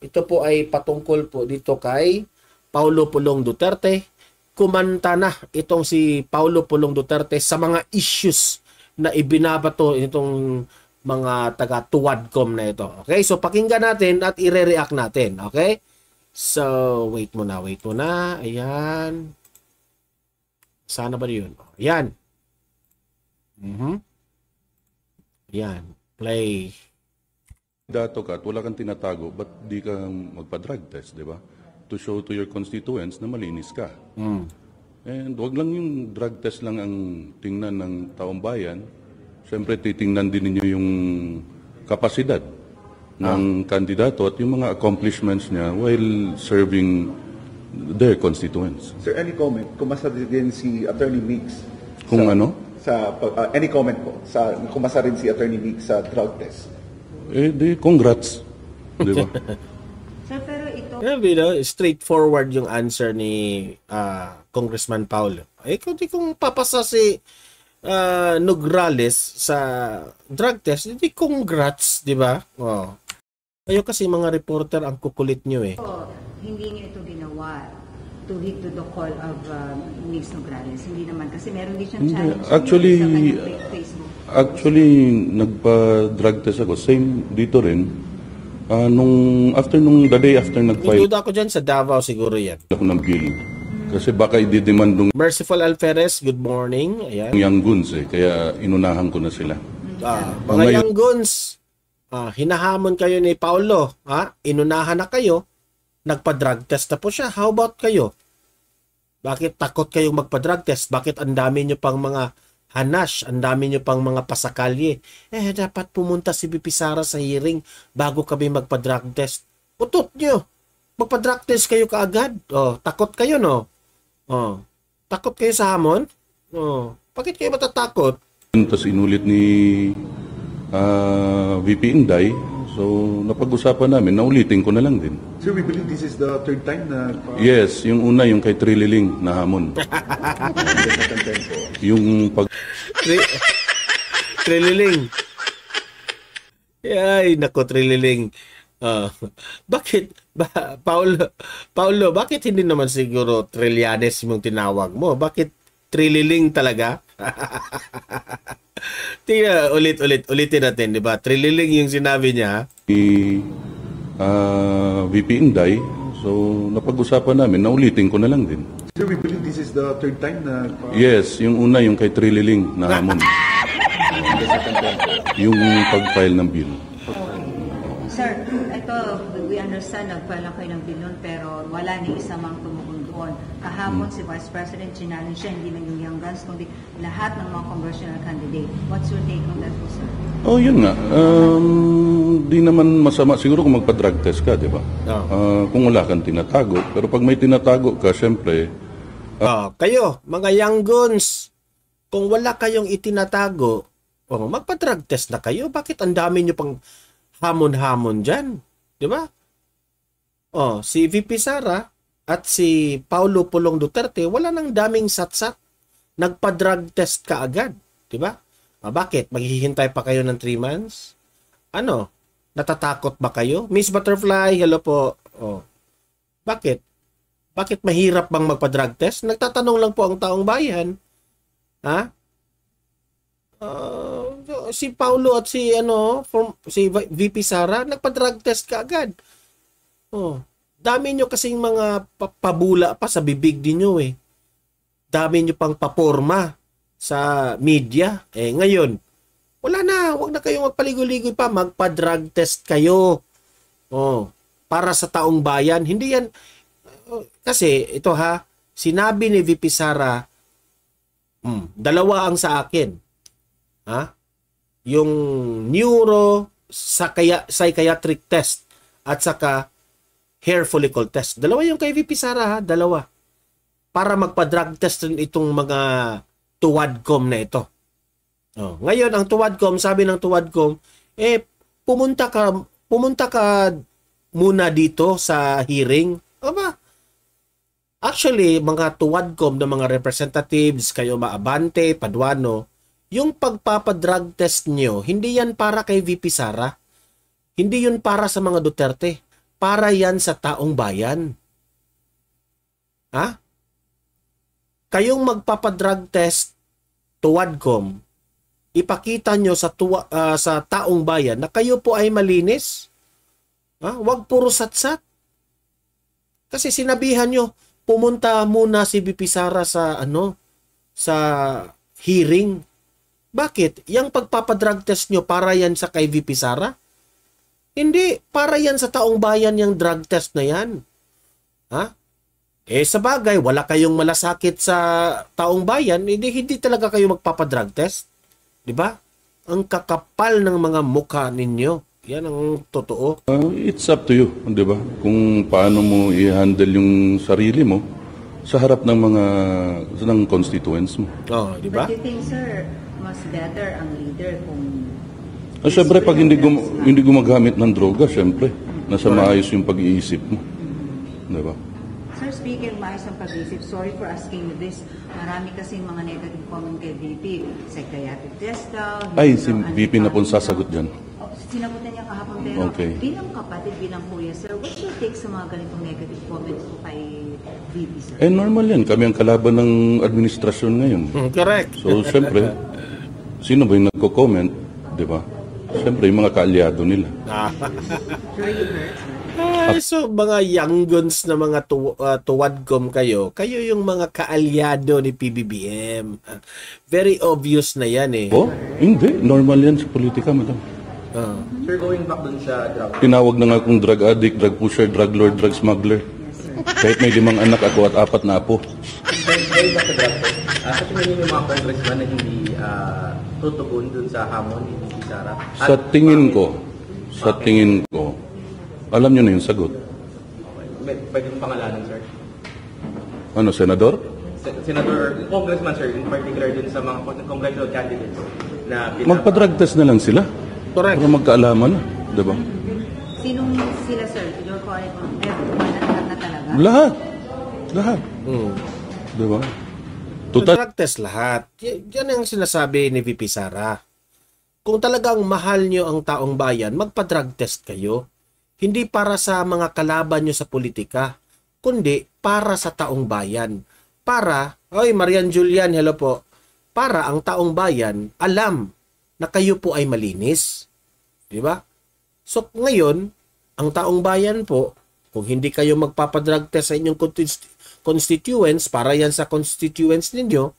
Ito po ay patungkol po dito kay Paulo Pulong Duterte. Kumanta na itong si Paulo Pulong Duterte sa mga issues na ibinabato itong mga taga-tuwadcom na ito. Okay? So, pakinggan natin at i-react natin. Okay? So, wait muna. Ayan. Sana ba yun? Ayan. Ayan. Play. Dato ka at wala kang tinatago, ba't di ka magpa-drug test, di ba? To show to your constituents na malinis ka. And wag lang yung drug test lang ang tingnan ng taong bayan. Siyempre, titingnan din ninyo yung kapasidad ng kandidato at yung mga accomplishments niya while serving their constituents. Sir, any comment? Kumasa din si Attorney Meeks? Kung ano? Any comment po? Kumasa rin si Attorney Meeks sa drug test? Congrats. Di ba? Sir, pero ito... straightforward yung answer ni Congressman Paulo. Kung papasa si Nograles sa drug test, hindi congrats, di ba? Oh. Kayo kasi mga reporter, ang kukulit nyo eh. Hindi nyo ito ginawa to hit to the call of Ms. Nograles. Hindi naman kasi meron din siyang challenge sa Facebook. Actually, nagpa-drug test ako. Same dito rin. The day after nag-file Duda ako dyan sa Davao siguro yan. ako ng bill. Kasi baka i-demand Merciful Alferez, good morning. Ayan. Young Guns kaya inunahan ko na sila. Mga Young Guns, hinahamon kayo ni Paulo. Inunahan na kayo. Nagpa-drug test na po siya. How about kayo? Bakit takot kayong magpa-drug test? Bakit ang dami nyo pang mga hanash, ang dami nyo pang mga pasakalye? Dapat pumunta si VP Sara sa hearing bago kami magpa-drug test. Utot nyo. Magpa-drug test kayo kaagad. Takot kayo, no? Takot kayo sa hamon? Bakit kayo matatakot? Tapos inulit ni VP Inday. So, napag-usapan namin, naulitin ko na lang din. Sir, we believe this is the third time na... Yes, yung una, yung kay Trililing na hamon. Yung pag... Trililing. Ay, nako, Trililing. Bakit, Paulo, bakit hindi naman siguro Trillanes yung tinawag mo? Bakit Trililing talaga? Tingnan, ulitin natin, di ba? Trililing yung sinabi niya. VP Inday, so napag-usapan namin, naulitin ko na lang din. Sir, we believe this is the third time na... Yes, yung una, yung kay Trililing na hamon. Yung pag-file ng bill. Sir, ito, we understand, nagpala kayo ng bill nun, pero wala ni isa mang tumugon doon. Kahapon si Vice President challenge siya, hindi lang yung Young Guns, kundi lahat ng mga congressional candidate. What's your take on that po, sir? Yun nga. Di naman masama siguro kung magpa-drug test ka, di ba? Kung wala kang tinatago. Pero pag may tinatago ka, syempre... Kayo, mga Young Guns, kung wala kayong itinatago, magpa-drug test na kayo. Bakit ang dami nyo pang hamon-hamon dyan? Di ba? Si VP Sara at si Paulo Pulong Duterte, wala nang daming satsat. Nagpa-drug test ka agad. Di ba? Bakit? Maghihintay pa kayo ng 3 months? Natatakot ba kayo? Miss Butterfly, hello po. Bakit? Bakit mahirap bang magpa-drug test? Nagtatanong lang po ang taong bayan. Si Paulo at si VP Sara, nagpa-drug test ka agad. Dami nyo kasing mga pabula pa sa bibig niyo eh. Dami nyo pang paporma sa media. Ngayon, wala na. Huwag na kayong magpaligoy-ligoy pa. Magpa-drug test kayo. Para sa taong bayan. Hindi yan. Kasi, ito sinabi ni VP Sara, dalawa ang sa akin. Yung psychiatric test at saka hair follicle test. Dalawa yung kay VP Sara, dalawa. Para magpa-drug test rin itong mga tuwadcom na ito. Ngayon, ang tuwadcom, sabi ng tuwadcom, pumunta ka muna dito sa hearing. Actually, mga tuwadcom na mga representatives, kayo Maabante, Paduano, yung pagpapadrug test nyo, hindi yan para kay VP Sara. Hindi yun para sa mga Duterte. para yan sa taong bayan. Ha? Kayong magpapadrug test to WADCOM, ipakita nyo sa taong bayan na kayo po ay malinis. Ha? Huwag puro satsat. Kasi sinabihan nyo, pumunta muna si VP Sara sa hearing. Bakit? Yang pagpapadrug test nyo para yan sa kay VP Sara? Hindi, para yan sa taong bayan yung drug test na yan. Ha? Sa bagay, wala kayong malasakit sa taong bayan, hindi talaga kayo magpapadrug test. 'Di ba? Ang kakapal ng mga mukha ninyo. Yan ang totoo. It's up to you, di ba? Kung paano mo i-handle yung sarili mo sa harap ng ng constituents mo. Oh, di ba? But you think, sir, mas better ang leader kung... Siyempre, pag hindi gumagamit ng droga, siyempre, nasa maayos yung pag-iisip mo. Di ba? Sir, speaking maayos ang pag-isip, sorry for asking you this. Marami kasi mga negative comment kay VP. Psychiatric test daw. Ay, si VP na po sasagot dyan. Sinagutan niya kahapon, pero Okay. bilang kapatid, bilang kuya, sir, what's your take sa mga ganitong negative comments po kay VP, sir? Normal yan. Kami ang kalaban ng administrasyon ngayon. Correct. So, siyempre, sino ba yung nagko-comment? Di ba? Siyempre, yung mga kaalyado nila. So mga young guns na mga tuwadcom kayo yung mga kaalyado ni PBBM. Very obvious na yan eh. Oh, hindi. Normal yan sa politika, madam. Sir, going back dun sa drug. Tinawag na nga akong drug addict, drug pusher, drug lord, drug smuggler. Kahit may 5 anak ako at 4 na apo. Going back sa drug test, sa tingin niyo yung mga congressman na hindi tutugon dun sa hamon ni VP Sara? Sa tingin ko, alam nyo na yung sagot. Pwede yung pangalanan, sir? Ano, senador? Senator, congressman, sir, in particular dun sa mga congressional candidates na Magpa-drug test na lang sila. Correct. Para magkaalaman na. Diba? Sinong sila, sir? Your comment on lahat na talaga? Lahat. Diba? Drug test lahat. Yan ang sinasabi ni VP Sara. Kung talagang mahal nyo ang taong bayan, magpa-drug test kayo. Hindi para sa mga kalaban nyo sa politika, kundi para sa taong bayan. Marian Julian, hello po. Para ang taong bayan alam na kayo po ay malinis. Di ba? So ngayon, ang taong bayan po, kung hindi kayo magpapadrug test sa inyong constituents, para yan sa constituents ninyo,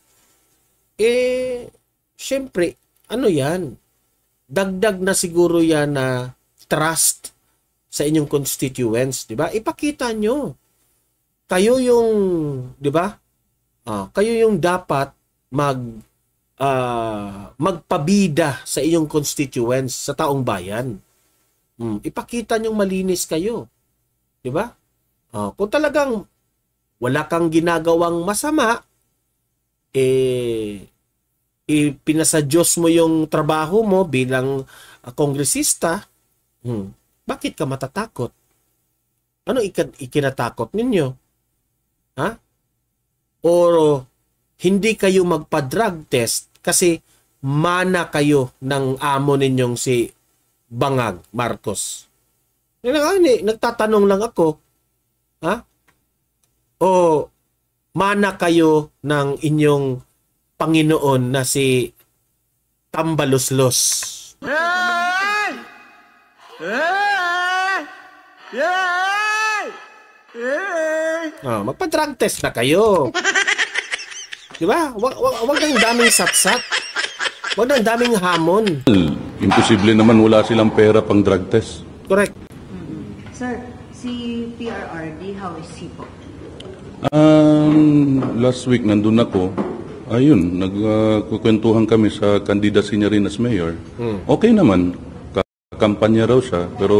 syempre, yan? Dagdag na siguro yan na trust sa inyong constituents, 'di ba? Ipakita nyo. Kayo yung, 'di ba? Kayo yung dapat magpabida sa inyong constituents, sa taong bayan. Ipakita nyo malinis kayo. 'Di ba? Kung talagang wala kang ginagawang masama, pinasa Diyos mo yung trabaho mo bilang kongresista, bakit ka matatakot? Ano ikinatakot ninyo? Ha? O hindi kayo magpa-drug test kasi mana kayo ng amo ninyong si Bangag Marcos? Nagtatanong lang ako. Ha? O mana kayo ng inyong Panginoon na si Tambaloslos? Magpa-drug test na kayo. Di ba? Wag nang daming satsat. Wag nang daming hamon. Imposible naman wala silang pera pang drug test. Correct. Sir, si PRRD, how is he po? Last week nandun ako. Ayun, nagkukwentuhan kami sa candidacy niya rin as mayor. Okay naman. Kampanya raw siya, pero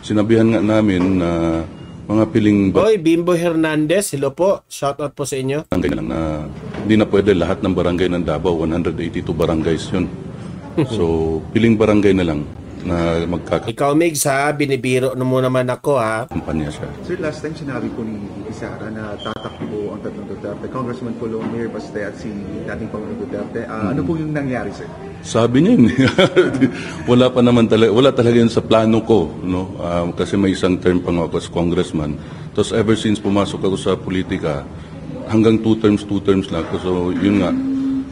sinabihan nga namin na mga piling Oy, Bimbo Hernandez, hello po. Shout out po sa inyo. barangay na lang na hindi na pwede lahat ng barangay ng Davao, 182 barangays yun. So, piling barangay na lang. na Ikaw, Migs, ha? Binibiro na mo naman ako, ha? magkakampanya siya. Sir, last time sinabi po ni Sara na tatakbo ang tatlong Duterte, Congressman Pulong, Mayor Baste at si dating Pangulong Duterte. Ano po yung nangyari, sir? Sabi niya yun. Wala pa naman talaga, wala talaga yun sa plano ko, no? Kasi may isang term pa nga ako as congressman. Tapos ever since pumasok ako sa politika, hanggang 2 terms lang ako. So yun nga,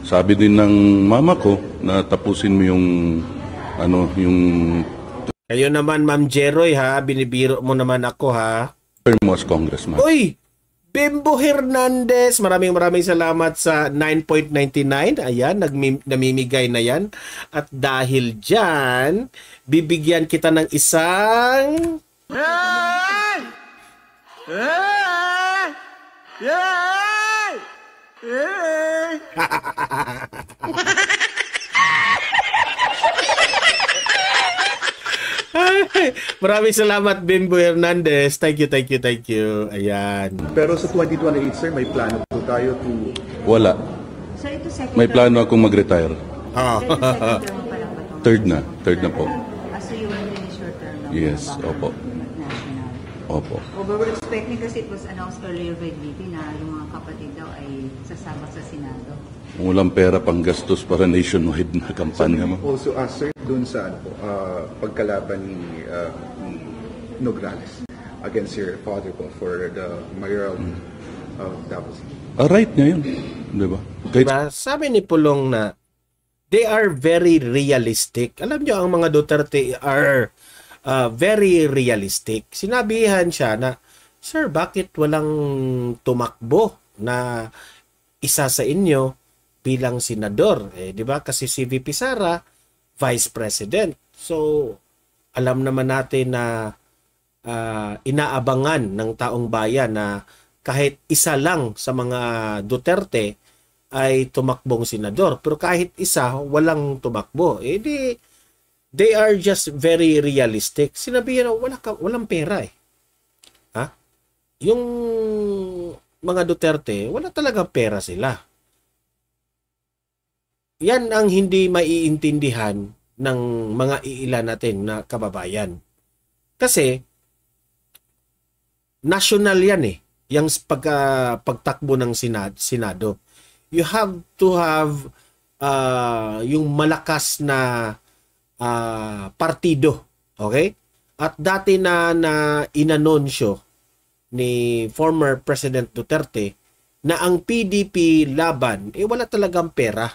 sabi din ng mama ko na tapusin mo yung Kayo naman, Ma'am Jeroy, ha? Binibiro mo naman ako, ha? term mo as congressman. Uy! Bimbo Hernandez, maraming salamat sa 9.99. Ayan, namimigay na yan. At dahil dyan, bibigyan kita ng isang... Maraming salamat, Bimbo Hernandez. Thank you. Ayan. Pero sa 2028, sir, may plano po tayo to... Wala. So ito second May plano akong mag-retire. Ah. Second term pa lang ba ito? Third na po. So you will finish your term na Yes, opo. national. Opo. We were expecting kasi it was announced earlier by VP na yung mga kapatid daw ay sasama sa Senado. Walang pera pang gastos para nationwide na kampanya mo. Also, sir, dun sa pagkalaban ni Nograles against your father po for the mayoral of Davao City. Right niya yun. Di ba? Kahit Diba? Sabi ni Pulong na they are very realistic. Alam nyo, ang mga Duterte are very realistic. Sinabihan siya na, Sir, bakit walang tumakbo na isa sa inyo bilang senador? Di ba? Kasi si VP Sara, Vice President. So, alam naman natin na inaabangan ng taong bayan na kahit isa lang sa mga Duterte ay tumakbong senador. Pero kahit isa, walang tumakbo. They are just very realistic. Sinabihan na walang pera eh. Ha? Yung mga Duterte, wala talagang pera sila. Yan ang hindi maiintindihan ng mga iilan natin na kababayan. Kasi, national yan eh. Yung pagtakbo ng Senado. You have to have yung malakas na partido. Okay? At dati na inanunsyo ni former President Duterte na ang PDP laban, wala talagang pera.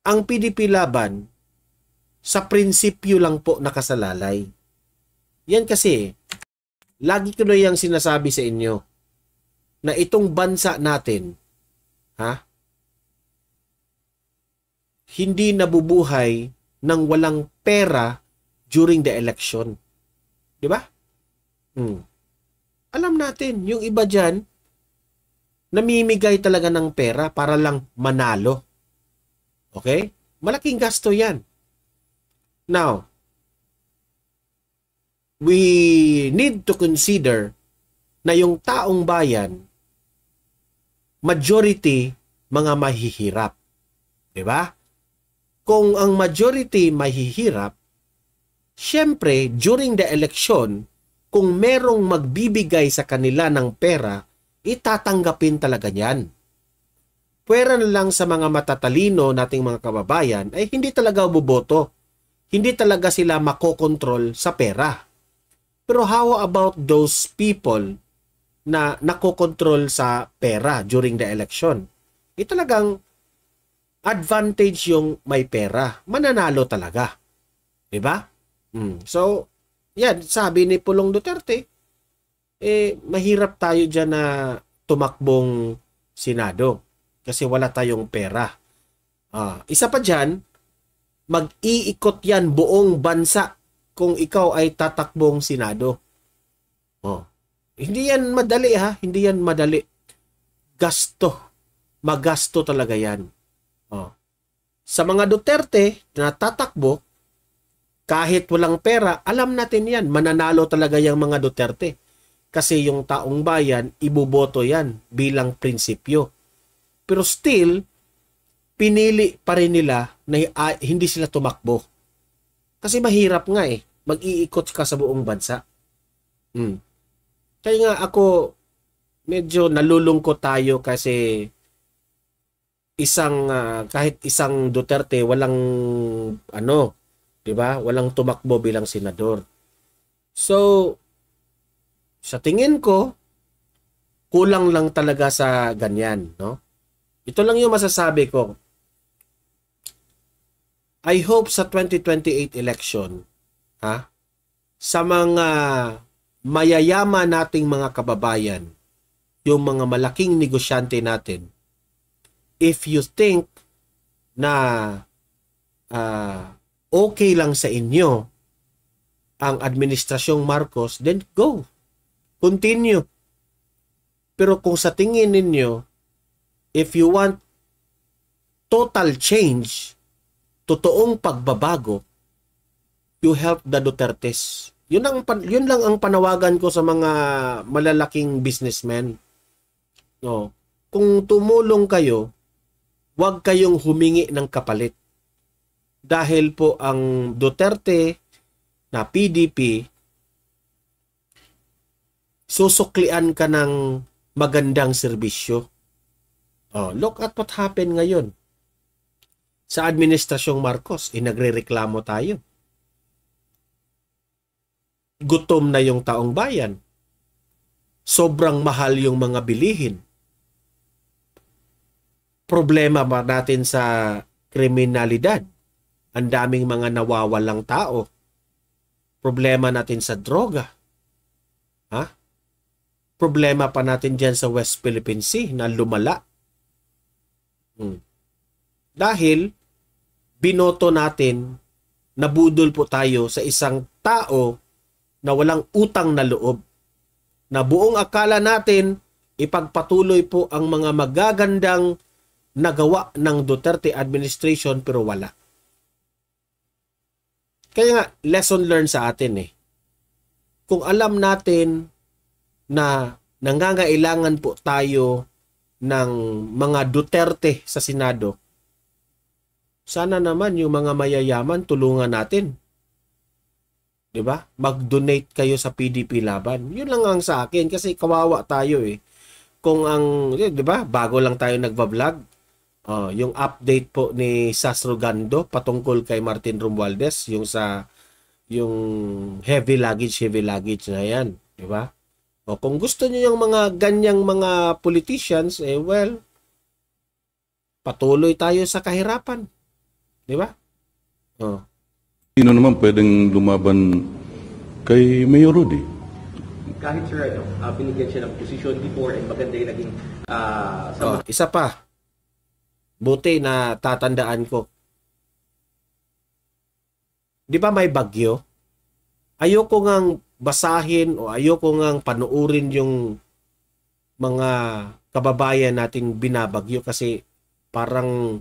Ang PDP laban, sa prinsipyo lang po nakasalalay. Yan kasi, lagi ko na yung sinasabi sa inyo, na itong bansa natin, hindi nabubuhay ng walang pera during the election. Di ba? Alam natin, yung iba dyan, namimigay talaga ng pera para lang manalo. Okay? Malaking gasto yan. Now, we need to consider na yung taong bayan, majority, mga mahihirap. Diba? Kung ang majority mahihirap, syempre, during the election, kung merong magbibigay sa kanila ng pera, itatanggapin talaga yan. Pwera na lang sa mga matatalino nating mga kababayan ay hindi talaga boboto. Hindi talaga sila makokontrol sa pera. Pero how about those people na nakokontrol sa pera during the election? Talagang advantage yung may pera. Mananalo talaga. Diba? So, yan, sabi ni Pulong Duterte, mahirap tayo dyan na tumakbong Senado kasi wala tayong pera. Isa pa dyan, mag-iikot yan buong bansa kung ikaw ay tatakbong Senado. Hindi yan madali ha, hindi yan madali. Gasto. Magasto talaga yan. Sa mga Duterte na tatakbo, kahit walang pera, alam natin yan, mananalo talaga yung mga Duterte. Kasi yung taong bayan, iboboto yan bilang prinsipyo. Pero still, pinili pa rin nila na hindi sila tumakbo. Kasi mahirap nga eh. Mag-iikot ka sa buong bansa. Kaya nga ako, medyo nalulungkot tayo kasi kahit isang Duterte, walang, 'di ba? Walang tumakbo bilang senador. So, sa tingin ko, kulang lang talaga sa ganyan, no? Ito lang yung masasabi ko. I hope sa 2028 election, sa mga mayayaman nating mga kababayan, yung mga malaking negosyante natin, if you think na okay lang sa inyo ang administrasyong Marcos, then go. Continue. Pero kung sa tingin ninyo, if you want total change, totoong pagbabago, you help the Dutertes. Yun lang ang panawagan ko sa mga malalaking businessmen. No. Kung tumulong kayo, huwag kayong humingi ng kapalit. Dahil po ang Duterte na PDP, susuklian ka ng magandang serbisyo. Look at what happened ngayon. Sa administrasyong Marcos, nagrereklamo tayo. Gutom na yung taong bayan. Sobrang mahal yung mga bilihin. Problema ba natin sa kriminalidad? Ang daming mga nawawalang tao. Problema natin sa droga. Problema pa natin dyan sa West Philippine Sea na lumala. Dahil binoto natin, nabudol po tayo sa isang tao na walang utang na loob. Na buong akala natin, ipagpatuloy po ang mga magagandang nagawa ng Duterte administration pero wala. Kaya nga, lesson learned sa atin eh. Kung alam natin na nangangailangan po tayo ng mga Duterte sa Senado, sana naman yung mga mayayaman tulungan natin. 'Di ba? Mag-donate kayo sa PDP laban. Yun lang ang sa akin kasi kawawa tayo eh. Kung 'di ba? Bago lang tayo nagba-vlog. Yung update po ni Sas Rogando patungkol kay Martin Romualdez, yung heavy luggage na 'yan, 'di ba? Kung gusto niyo yung mga ganyang mga politicians, patuloy tayo sa kahirapan. Di ba? Sino naman pwedeng lumaban kay Mayor Rudy? Kahit sir, binigyan siya ng posisyon before and maganda yung naging isa pa. Buti na tatandaan ko. Di ba may bagyo? Ayoko ngang basahin o ayoko ngang panuurin yung mga kababayan nating binabagyo kasi parang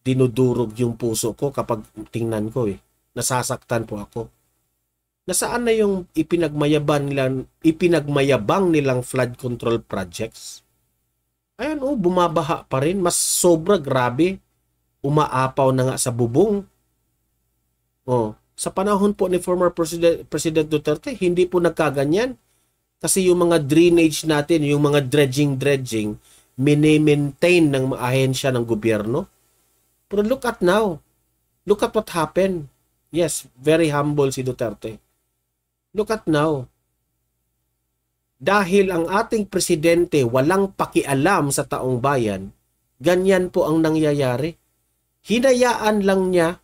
dinudurog yung puso ko kapag tingnan ko eh. Nasasaktan po ako. Nasaan na yung ipinagmayabang nilang flood control projects? Ayan bumabaha pa rin. Mas sobra grabe. Umaapaw na nga sa bubong. Sa panahon po ni former President Duterte, hindi po nagkaganyan. Kasi yung mga drainage natin, yung mga dredging, mini-maintain ng ahensya ng gobyerno. Pero look at now. Look at what happened. Yes, very humble si Duterte. Look at now. Dahil ang ating presidente walang pakialam sa taong bayan, ganyan po ang nangyayari. Hinayaan lang niya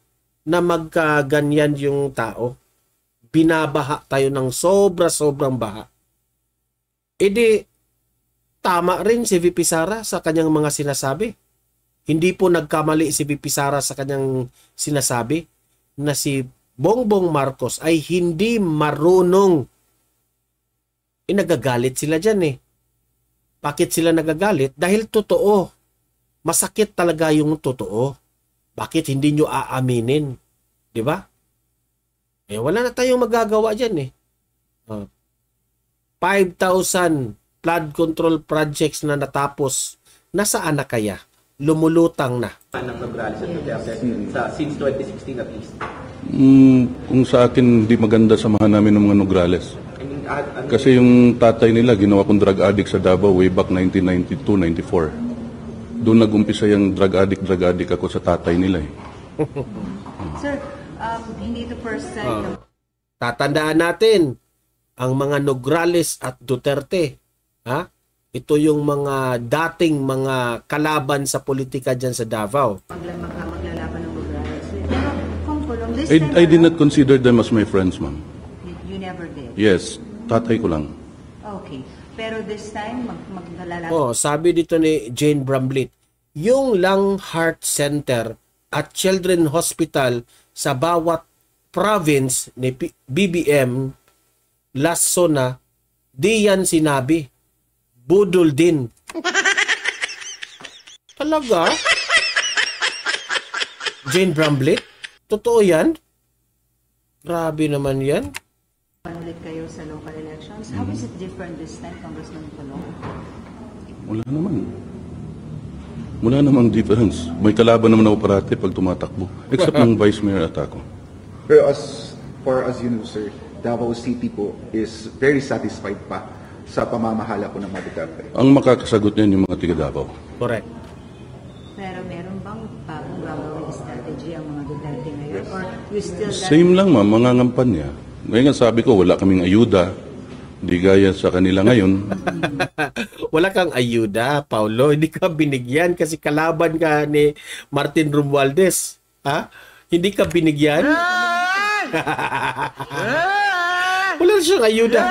na magkaganyan yung tao. Binabaha tayo ng sobrang baha. Tama rin si VP Sara sa kanyang mga sinasabi. Hindi po nagkamali si VP Sara sa kanyang sinasabi na si Bongbong Marcos ay hindi marunong. Nagagalit sila dyan eh. Bakit sila nagagalit? Dahil totoo. Masakit talaga yung totoo. Bakit hindi nyo aaminin? Di ba? Wala na tayong magagawa dyan eh. 5,000 flood control projects na natapos. Nasaan na kaya? Lumulutang na. Nang nag-rally sa Duterte since 2016 at least. Kung sa akin, hindi maganda samahan namin ng mga Nograles. Kasi yung tatay nila, ginawa kong drug addict sa Davao way back 1992-94. Doon nag-umpisa yung drug addict ako sa tatay nila eh. Sir, hindi ito first time. Tatandaan natin, ang mga Nograles at Duterte, ha? Ito yung mga dating mga kalaban sa politika dyan sa Davao. Maglalaban ng Nograles. Pero, Kung Kulong, this I did not consider them as my friends, ma'am. You never did? Yes, tatay ko lang. Okay. Pero this time, maglalaban. Sabi dito ni Jane Bramblett, yung Lung Heart Center at Children Hospital sa bawat province ni BBM last zona, di yan sinabi. Budol din. Talaga? Jane Bramblett? Totoo yan? Grabe naman yan. Ulit kayo sa local elections. How is it different this time, Congressman Kulong? Wala namang difference. May kalaban naman ako parati pag tumatakbo. Except ng Vice Mayor at ako. Pero as far as you know, sir, Davao City po is very satisfied pa sa pamamahala po ng mga Duterte. Ang makakasagot niyan yung mga tiga Davao. Correct. Pero meron bang bagong gagawin strategy ang mga Duterte ngayon? Or you still... Same lang, ma'am, mga ngampanya. Ngayon nga sabi ko, wala kaming ayuda. Di gaya sa kanila ngayon. Wala kang ayuda, Paulo. Hindi ka binigyan kasi kalaban ka ni Martin Romualdez. Ha? Hindi ka binigyan? Wala siyang ayuda.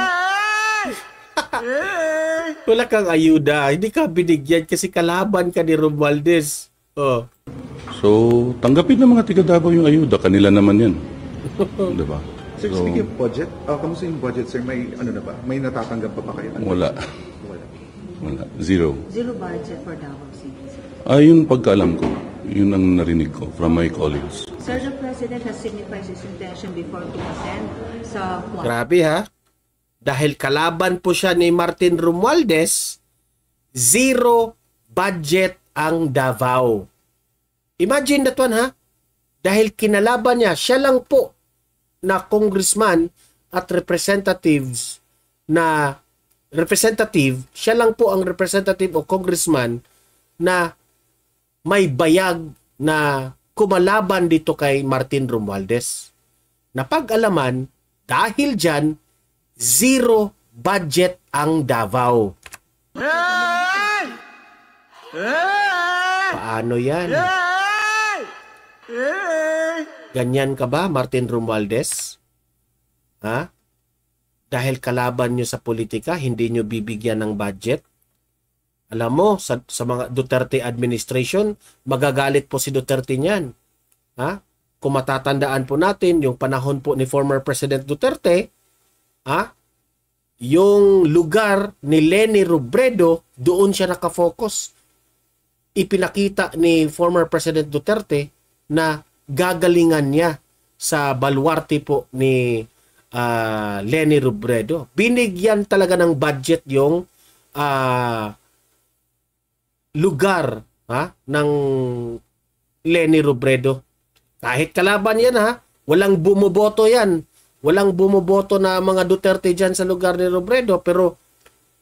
Wala kang ayuda. Hindi ka binigyan kasi kalaban ka ni Romualdez. Oh. So, tanggapin ng mga tiga Davao yung ayuda. Kanila naman yan. Diba? Sir, speaking of budget, kamusta yung budget, sir? May ano na ba? May natatanggap pa ba kayo? Wala. Zero. Zero budget for Davao City. Yung pagkaalam ko. Yun ang narinig ko from my colleagues. Sir, the President has signified his intention before to attend sa... Grabe ha. Dahil kalaban po siya ni Martin Romualdez, zero budget ang Davao. Imagine that one ha. Dahil kinalaban niya, siya lang po na congressman at representative, siya lang po ang representative o congressman na may bayag na kumalaban dito kay Martin Romualdez. Napag-alaman, dahil dyan, zero budget ang Davao. Paano yan? Ganyan ka ba, Martin Romualdez? Ha? Dahil kalaban nyo sa politika, hindi nyo bibigyan ng budget? Alam mo, sa mga Duterte administration, magagalit po si Duterte niyan. Ha? Kung matatandaan po natin, yung panahon po ni former President Duterte, yung lugar ni Leni Robredo, doon siya nakafocus. Ipinakita ni former President Duterte na gagalingan niya sa baluarte po ni Leni Robredo. Binigyan talaga ng budget yung lugar ng Leni Robredo. Kahit kalaban yan walang bumoboto yan. Walang bumoboto na mga Duterte dyan sa lugar ni Robredo, pero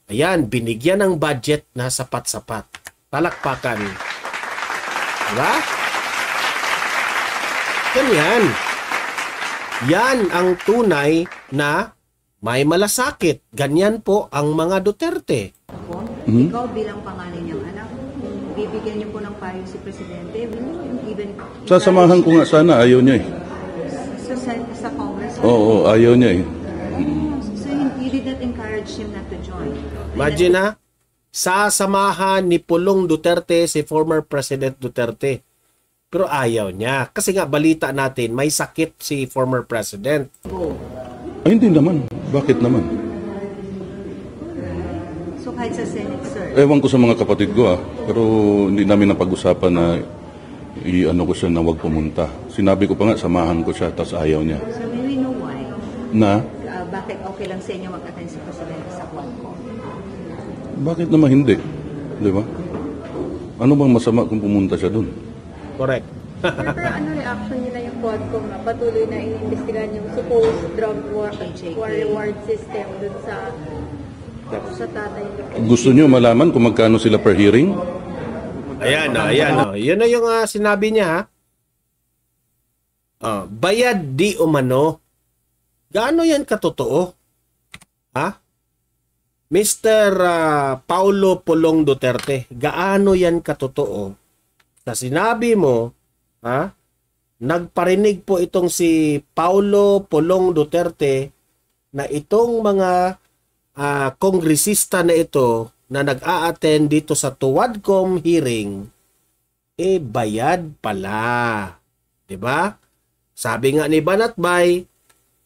ayan, binigyan ng budget na sapat-sapat. Palakpakan. Diba? Ganyan. Yan ang tunay na may malasakit. Ganyan po ang mga Duterte. Ikaw bilang pangalan niyang anak, kung bibigyan niyo po ng payo si Presidente, even... Sasamahan ko nga sana, ayaw niya eh. Sa Congress? Oo, ayaw niya eh. So you did not encourage him not to join? Imagine sasamahan ni Pulong Duterte si former President Duterte. Pero ayaw niya. Kasi nga balita natin, may sakit si former President. Ay, hindi naman. Bakit naman? So kahit sa Senate, sir? Ewan ko sa mga kapatid ko pero hindi namin napag-usapan na i-ano ko siya na wag pumunta. Sinabi ko pa nga, samahan ko siya, tapos ayaw niya. So may we know why? Na? Bakit okay lang sa inyo mag-attend si Presidente sa Quadco? Bakit naman hindi? Di ba? Ano bang masama kung pumunta siya dun? Correct. Pero ano reaction nila yung Quadcom na patuloy na inimbestigahan yung supposed drug war reward system dun sa tatay. Gusto nyo malaman kung magkano sila per hearing? Ayan, yun na yung sinabi niya, ha? Bayad di umano. Gaano yan katotoo? Ha? Mr. Paulo Pulong Duterte, gaano yan katotoo? Sa sinabi mo, ha? Nagparinig po itong si Paulo Pulong Duterte na itong mga kongresista na ito na nag-a-attend dito sa Tuwadcom hearing, bayad pala. 'Di ba? Sabi nga ni Banatbay,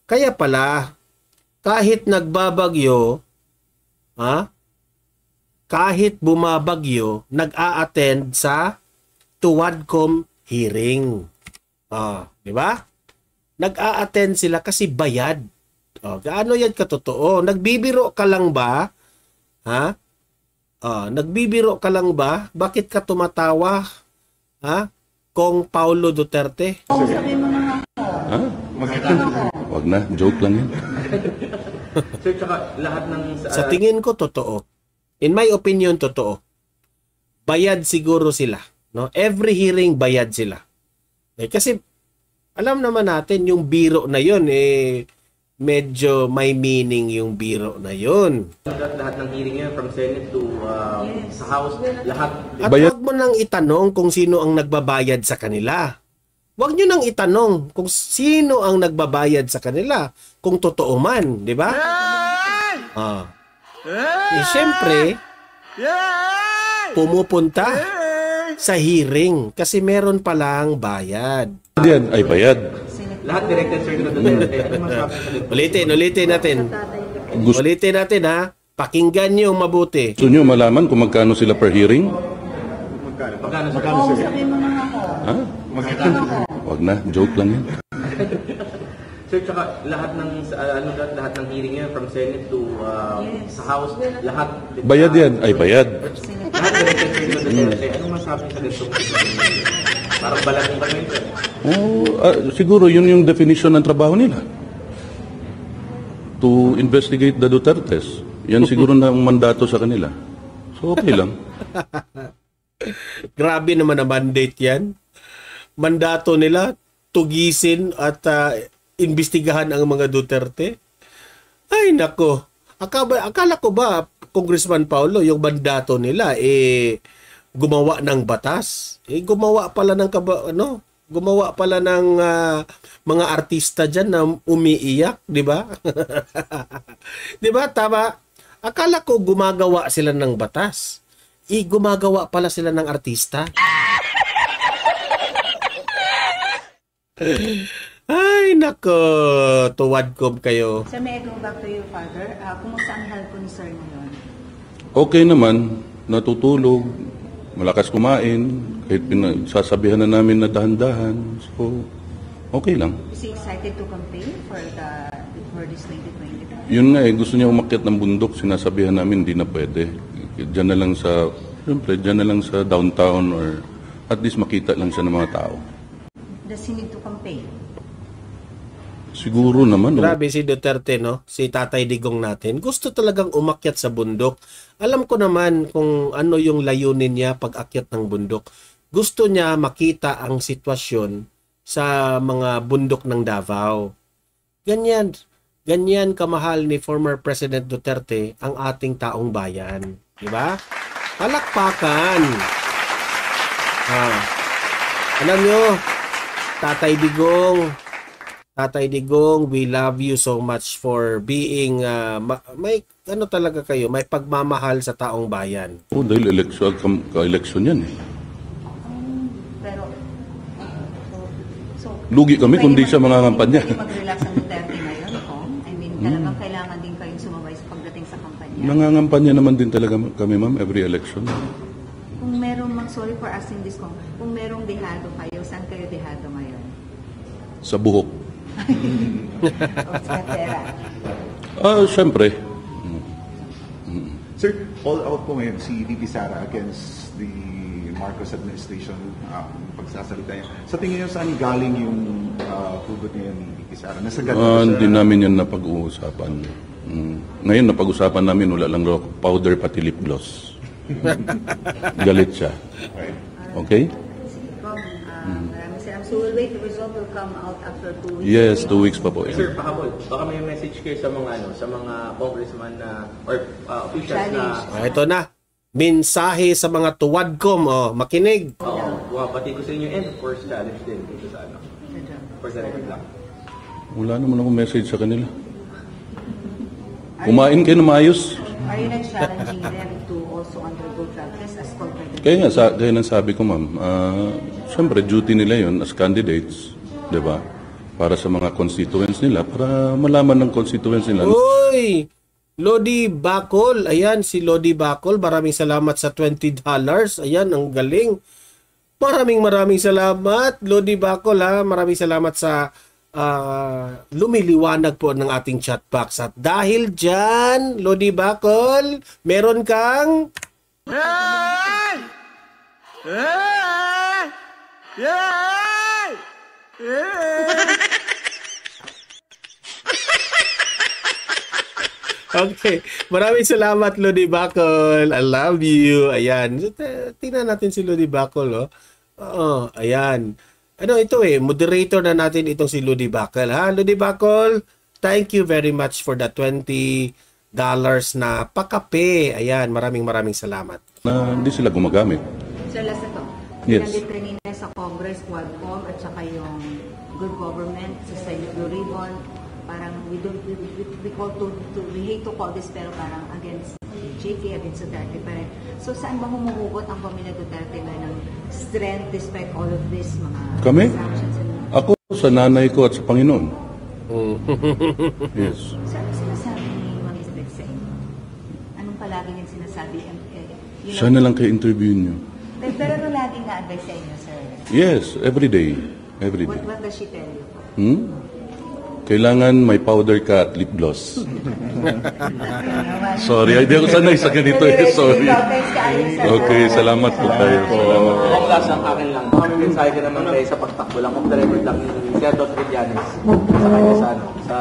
kaya pala kahit nagbabagyo, kahit bumabagyo, nag-a-attend sa Tuwadcom hearing. 'Di ba? Nag-a-attend sila kasi bayad. Gaano yan katotoo? Nagbibiro ka lang ba? Ha? Nagbibiro ka lang ba? Bakit ka tumatawa? Ha? Kong Paulo Duterte? Sabi mo na Ha? Wag na, joke lang yan. Sir, tsaka lahat ng... Sa tingin ko, totoo. In my opinion, totoo. Bayad siguro sila. No? Every hearing, bayad sila. Kasi, alam naman natin, yung biro na yun, medyo may meaning yung biro na yun. Lahat ng hearing yan, from Senate to sa House, lahat. At huwag mo nang itanong kung sino ang nagbabayad sa kanila. Huwag nyo nang itanong kung sino ang nagbabayad sa kanila. Kung totoo man, di ba? Siyempre, pumupunta sa hearing kasi meron palang bayad. Yan ay bayad. Lahat directed, sir, na Duterte. Ano masabi sa Duterte? Ulitin natin. Ulitin natin, ha. Pakinggan nyo mabuti. Gusto nyo malaman kung magkano sila per hearing? Magkano, sir? Sabi mo na Ha? Wag na, joke lang yan. Sir, tsaka lahat ng lahat ng hearing yan, from Senate to sa House, lahat. Bayad yan ay bayad. Lahat directed, sir, na Duterte. Ano masabi sa Duterte? Parang balat yung kami, sir. Siguro yun yung definition ng trabaho nila. To investigate the Dutertes. Yan siguro na ang mandato sa kanila. So okay lang. Grabe naman ang mandate yan. Mandato nila, tugisin at imbestigahan ang mga Duterte. Ay nako. Akala ko ba, Congressman Paulo, yung mandato nila, gumawa ng batas? Gumawa pala ng gumawa pala ng mga artista dyan na umiiyak, di ba? Di ba? Tama? Akala ko gumagawa sila ng batas. Gumagawa pala sila ng artista. Ay, nako. Tuwadcom kayo. Sir, may I go back to your father? Kumusta ang health concern ngayon? Okay naman, natutulog, malakas kumain, kahit sasabihan na namin na dahan-dahan. So, okay lang. Is he excited to campaign for this 2020? Yun nga gusto niya umakyat ng bundok, sinasabihan namin hindi na pwede. Diyan na lang sa downtown or at least makita lang siya ng mga tao. Does he need to campaign? Siguro naman. Grabe si Duterte, no? Si Tatay Digong natin. Gusto talagang umakyat sa bundok. Alam ko naman kung ano yung layunin niya pag akyat ng bundok. Gusto niya makita ang sitwasyon sa mga bundok ng Davao. Ganyan kamahal ni former President Duterte ang ating taong bayan. Diba? Palakpakan. Alam nyo, Tatay Digong, we love you so much for being, may talaga kayo, may pagmamahal sa taong bayan. Dahil ka-election yan eh. Pero, Lugi kami kung di siya mangangampanya. Pwede mag-relax ang Duterte ngayon, I mean, talagang kailangan din kayong sumabay sa pagdating sa kampanya. Nangangampanya naman din talaga kami, ma'am, every election. Kung merong, sorry for asking this, kung merong dehado kayo, saan kayo dehado ngayon? Sa buhok. O sa pera? Siyempre. Sir, all out po ngayon si VP Sara against the Marcos administration, pagsasalita niya. Sa tingin niyo, saan galing yung hugot niya ni Vicky Sara? Nasa Hindi namin yan napag-uusapan. Ngayon, napag-usapan namin, wala lang raw powder pati lip gloss. Galit siya. Okay? Maraming salamat. So we'll wait. The result will come out after 2 weeks. Yes, 2 weeks pa po. Sir, pahabol. Baka may message kayo sa mga sa mga congressman na or officials na Ito na. Mensahe sa mga tuwadkom. Makinig. bumabati ko sa inyo and of course challenge din dito sa for the record lang. Wala naman ako message sa kanila. Kumain kayo na maayos. Are you not challenging them to also undergo drug test as corporate? Kaya nang sabi ko, ma'am, siyempre duty nila yon as candidates, di ba? Para sa mga constituents nila, para malaman ng constituents nila. Uy! Lodi Bacol. Ayan, si Lodi Bacol. Maraming salamat sa $20. Ayan, ang galing. Maraming salamat, Lodi Bacol, ha. Maraming salamat sa lumiliwanag po ng ating chat box. At dahil dyan, Lodi Bacol, meron kang... Okay. Maraming salamat, Lodi Bacol. I love you. Ayan. Tingnan natin si Lodi Bacol, oh. Oo, ayan. Ano ito moderator na natin itong si Lodi Bacol, ha? Lodi Bacol, thank you very much for the $20 na pakape. Ayan, maraming salamat. Na hindi sila gumagamit. Sir, last na to. Yes. Pinanggit kanina sa Congress, Quadcom, at saka yung good government, sa Senate Blue Ribbon, parang we hate to call this, pero parang against JK, against Duterte pa rin. So saan ba humuhugot ang pamilya Duterte na ng strength despite all of this mga Kami? sanctions? Ako sa nanay ko at sa Panginoon. Yes. Sir, ano sinasabi ni Ma'am Elizabeth sa inyo? Anong palagi niyang sinasabi? Sana lang kayo interview nyo. Pero ano laging na-advise sa inyo, sir? Yes, every day. Every day. What does she tell you? Kailangan may powder ka at lip gloss. Sorry, hindi ako sanay sa ganito. Sorry. Okay, salamat po tayo. Salamat po. Ang last ang akin lang. Kami mensahe ka naman kayo sa pagtakbo lang. Kung record lang ni Senator Trillanes sa kanya sa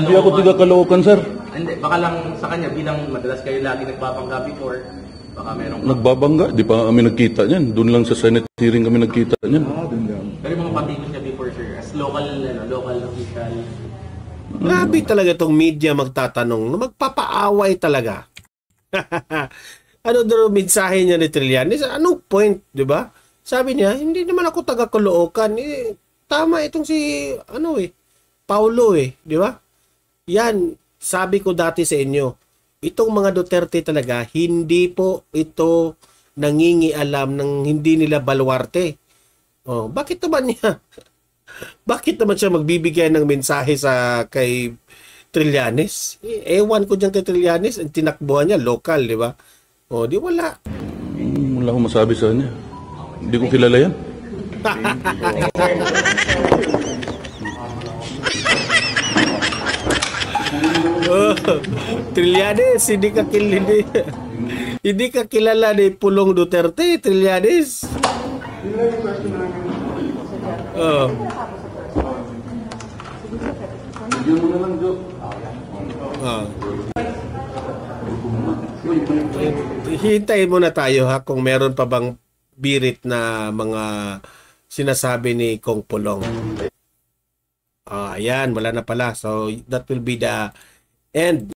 Hindi ako tiga-Caloocan, sir. Hindi, baka lang sa kanya bilang madalas kayo lagi nagpapangga before. Baka merong Nagbabangga. Di pa kami nagkita niyan. Doon lang sa Senate hearing kami nagkita niyan. pero yung mga patikos niya before, sir, as local official. Grabe talaga itong media magtatanong. Magpapaaway talaga. Ano daw mensahe niya ni Trillanes? Anong point, di ba? Sabi niya, hindi naman ako taga-Caloocan. Tama itong si, Paulo, di ba? Yan, sabi ko dati sa inyo, itong mga Duterte talaga, hindi po ito nangingialam ng hindi nila baluarte. Bakit naman niya? Bakit naman siya magbibigay ng mensahe kay Trillanes? Ewan ko dyan kay Trillanes, ang tinakbuhan niya, local, di ba? Di wala. Wala akong masabi sa kanya. Hindi ko kilala yan. Trillanes, hindi ka kilala ni Pulong Duterte, Trillanes. Hintayin muna tayo kung meron pa bang birit na mga sinasabi ni Kong Pulong. Ayan, wala na pala. So that will be the end